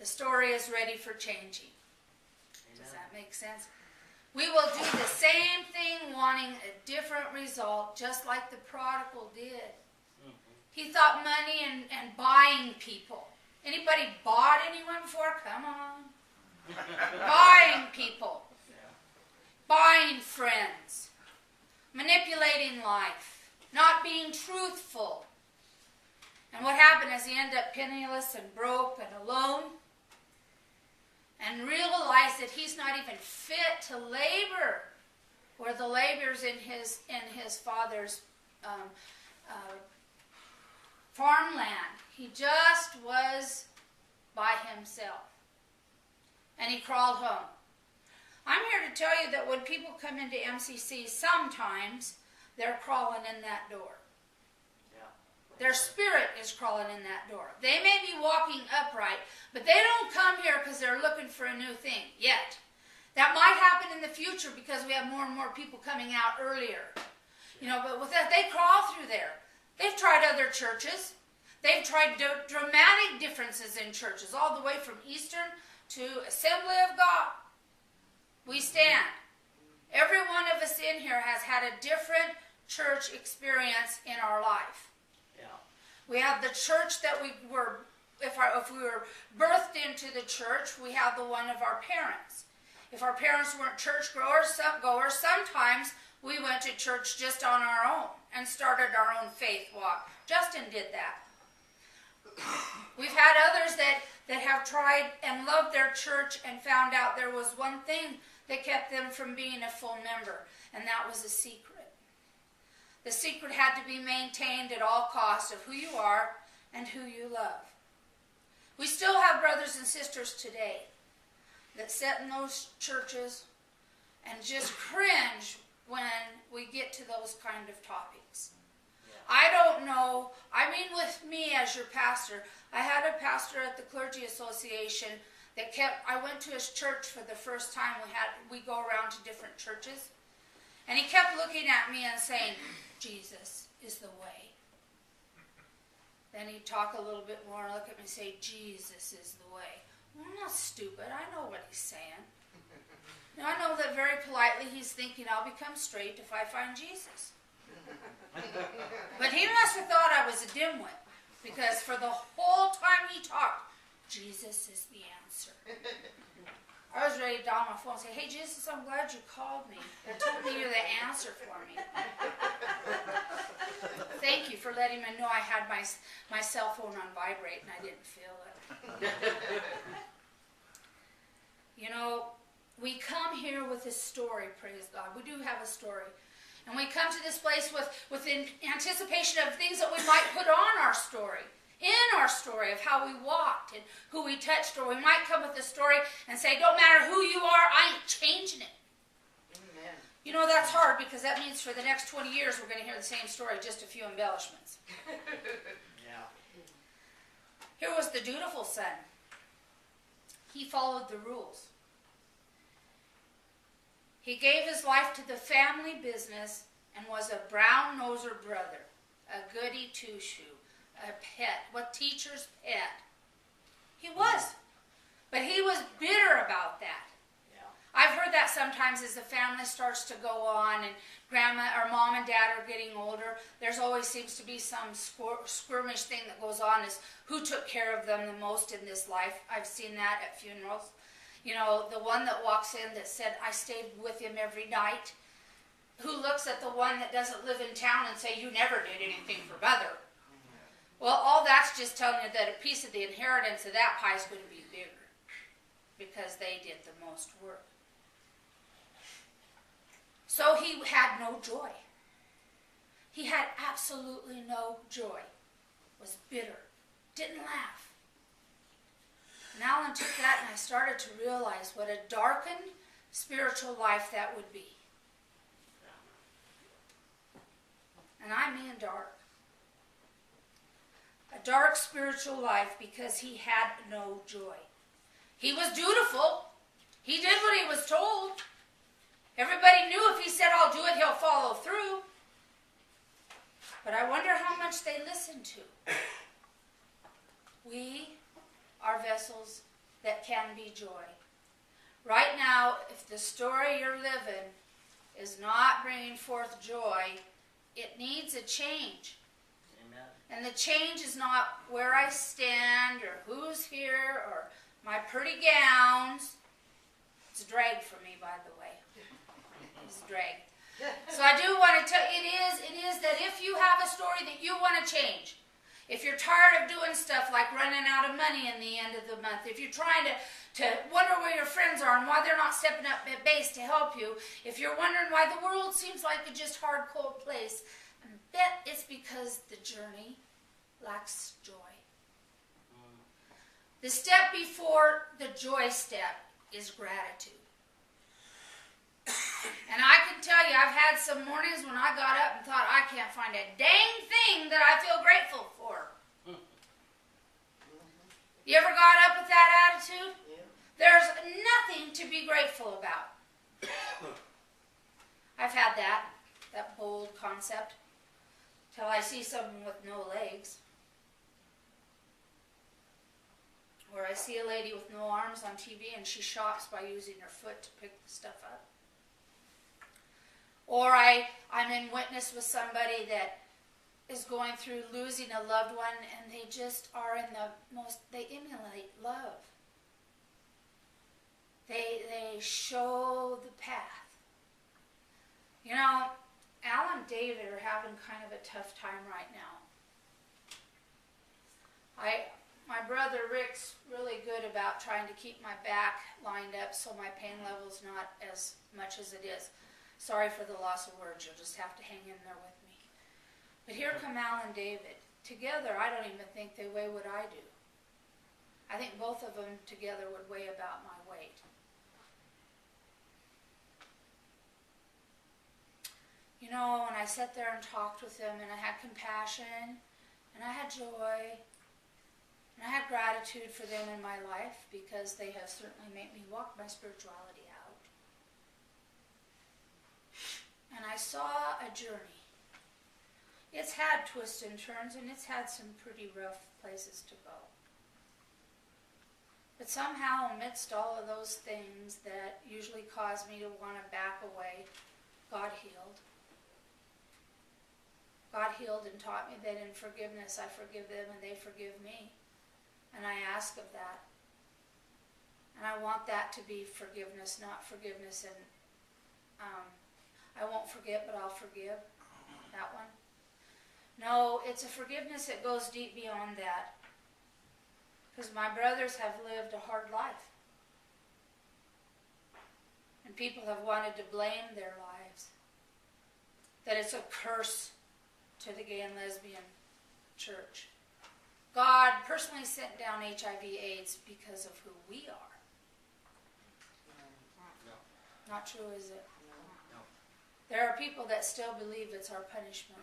The story is ready for changing. Amen. Does that make sense? We will do the same thing wanting a different result, just like the prodigal did. He thought money and buying people. Anybody bought anyone before? Come on. Buying people. Buying friends. Manipulating life. Not being truthful. And what happened is he ended up penniless and broke and alone. And realized that he's not even fit to labor where the laborers in his father's farmland. He just was by himself. And he crawled home. I'm here to tell you that when people come into MCC, sometimes they're crawling in that door. Their spirit is crawling in that door. They may be walking upright, but they don't come here because they're looking for a new thing yet. That might happen in the future because we have more and more people coming out earlier. But with that, they crawl through there. They've tried other churches. They've tried dramatic differences in churches, all the way from Eastern to Assembly of God. We stand. Every one of us in here has had a different church experience in our life. We have the church that we were, if we were birthed into the church, we have the one of our parents. If our parents weren't church goers, sometimes we went to church just on our own and started our own faith walk. Justin did that. We've had others that have tried and loved their church and found out there was one thing that kept them from being a full member, and that was a secret. The secret had to be maintained at all costs of who you are and who you love. We still have brothers and sisters today that sit in those churches and just cringe when we get to those kind of topics. I don't know. I mean, with me as your pastor, I had a pastor at the Clergy Association that I went to his church for the first time. We go around to different churches. And he kept looking at me and saying, Jesus is the way. Then he'd talk a little bit more and look at me and say, Jesus is the way. Well, I'm not stupid. I know what he's saying. Now, I know that very politely he's thinking I'll become straight if I find Jesus. But he must have thought I was a dimwit, because for the whole time he talked, Jesus is the answer. I was ready to dial my phone and say, hey, Jesus, I'm glad you called me. They told me you're the answer for me. Thank you for letting me know I had my cell phone on vibrate and I didn't feel it. We come here with a story, praise God. We do have a story. And we come to this place with anticipation of things that we might put on our story. In our story of how we walked and who we touched, or we might come with a story and say, don't matter who you are, I ain't changing it. Amen. That's hard, because that means for the next 20 years we're going to hear the same story, just a few embellishments. Yeah. Here was the dutiful son. He followed the rules. He gave his life to the family business and was a brown-noser brother, a goody two-shoe. A pet, what teacher's pet. He was. But he was bitter about that. Yeah. I've heard that sometimes as the family starts to go on and grandma or mom and dad are getting older, there's always seems to be some skirmish thing that goes on as who took care of them the most in this life. I've seen that at funerals. The one that walks in that said, I stayed with him every night, who looks at the one that doesn't live in town and say, you never did anything for mother. Well, all that's just telling you that a piece of the inheritance of that pie is going to be bigger because they did the most work. So he had no joy. He had absolutely no joy. Was bitter. Didn't laugh. And Alan took that and I started to realize what a darkened spiritual life that would be. And I mean dark. A dark spiritual life because he had no joy. He was dutiful. He did what he was told. Everybody knew if he said, I'll do it, he'll follow through. But I wonder how much they listened to. We are vessels that can be joy. Right now, if the story you're living is not bringing forth joy, it needs a change. Amen. And the change is not where I stand or who's here or my pretty gowns. It's a drag for me, by the way. It's a drag. So I do want to tell you, it is that if you have a story that you want to change, if you're tired of doing stuff like running out of money in the end of the month, if you're trying to wonder where your friends are and why they're not stepping up at base to help you, if you're wondering why the world seems like a just hard, cold place, I bet it's because the journey lacks joy. The step before the joy step is gratitude. And I can tell you, I've had some mornings when I got up and thought, I can't find a dang thing that I feel grateful for. You ever got up with that attitude? Yeah. There's nothing to be grateful about. I've had that bold concept, till I see someone with no legs. Or I see a lady with no arms on TV and she shops by using her foot to pick the stuff up. Or I'm in witness with somebody that is going through losing a loved one and they just are they emulate love. They show the path. You know, Al and David are having kind of a tough time right now. My brother Rick's really good about trying to keep my back lined up so my pain level's not as much as it is. Sorry for the loss of words. You'll just have to hang in there with me. But here come Al and David. Together, I don't even think they weigh what I do. I think both of them together would weigh about my weight. You know, when I sat there and talked with them and I had compassion and I had joy and I had gratitude for them in my life because they have certainly made me walk my spirituality out. And I saw a journey. It's had twists and turns and it's had some pretty rough places to go. But somehow amidst all of those things that usually cause me to want to back away, God healed. God healed and taught me that in forgiveness I forgive them and they forgive me. And I ask of that. And I want that to be forgiveness, not forgiveness and I won't forget, but I'll forgive. That one. No, it's a forgiveness that goes deep beyond that. Because my brothers have lived a hard life. And people have wanted to blame their lives. That it's a curse to the gay and lesbian church. God personally sent down HIV/AIDS because of who we are. No. Not true, is it? No. There are people that still believe it's our punishment.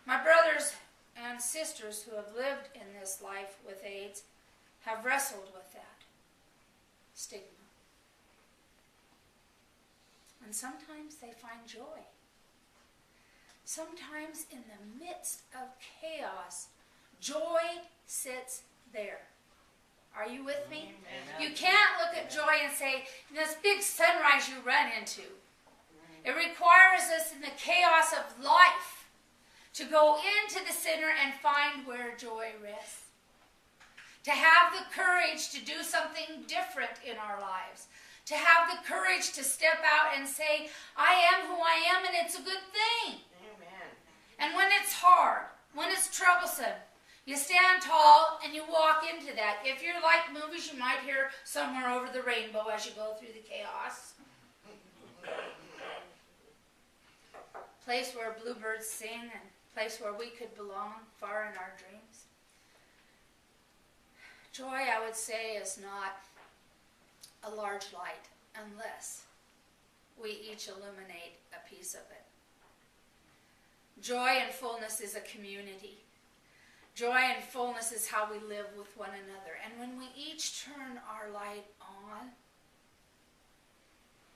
My brothers and sisters who have lived in this life with AIDS have wrestled with that stigma. And sometimes they find joy. Sometimes in the midst of chaos, joy sits there. Are you with me? Amen. You can't look at joy and say, this big sunrise you run into. It requires us in the chaos of life to go into the center and find where joy rests. To have the courage to do something different in our lives. To have the courage to step out and say, I am who I am and it's a good thing. Amen. And when it's hard, when it's troublesome, you stand tall and you walk into that. If you're like movies, you might hear Somewhere Over the Rainbow as you go through the chaos. Place where bluebirds sing and place where we could belong far in our dreams. Joy, I would say, is not a large light unless we each illuminate a piece of it. Joy and fullness is a community. Joy and fullness is how we live with one another. And when we each turn our light on,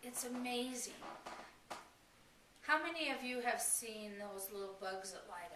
it's amazing. How many of you have seen those little bugs that light